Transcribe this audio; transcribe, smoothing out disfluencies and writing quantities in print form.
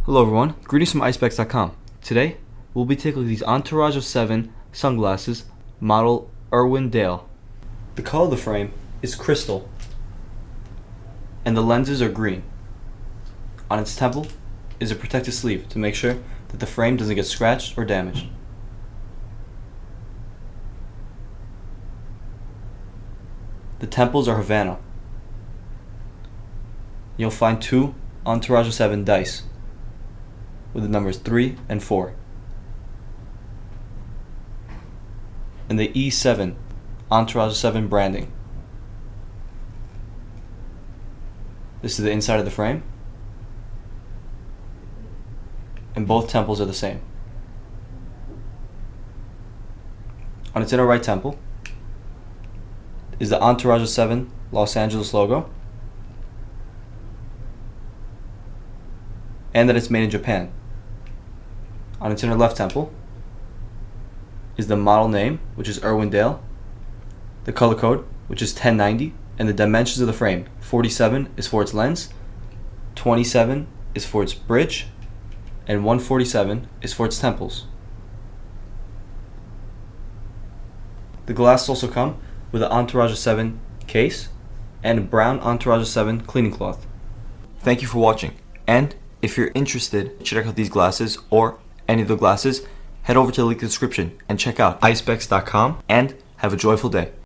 Hello everyone, greetings from Eyespecs.com. Today, we'll be taking these Entourage of 7 sunglasses, model Irwindale. The color of the frame is crystal, and the lenses are green. On its temple is a protective sleeve to make sure that the frame doesn't get scratched or damaged. The temples are Havana. You'll find 2 Entourage of 7 dice with the numbers 3 and 4. And the E7 Entourage of 7 branding. This is the inside of the frame. And both temples are the same. On its inner right temple is the Entourage of 7 Los Angeles logo, and that it's made in Japan. On its inner left temple is the model name, which is Irwindale, the color code, which is 1090, and the dimensions of the frame. 47 is for its lens, 27 is for its bridge, and 147 is for its temples. The glasses also come with an Entourage of 7 case and a brown Entourage of 7 cleaning cloth. Thank you for watching, and if you're interested to check out these glasses or any of the glasses, head over to the link in the description and check out eyespecs.com and have a joyful day.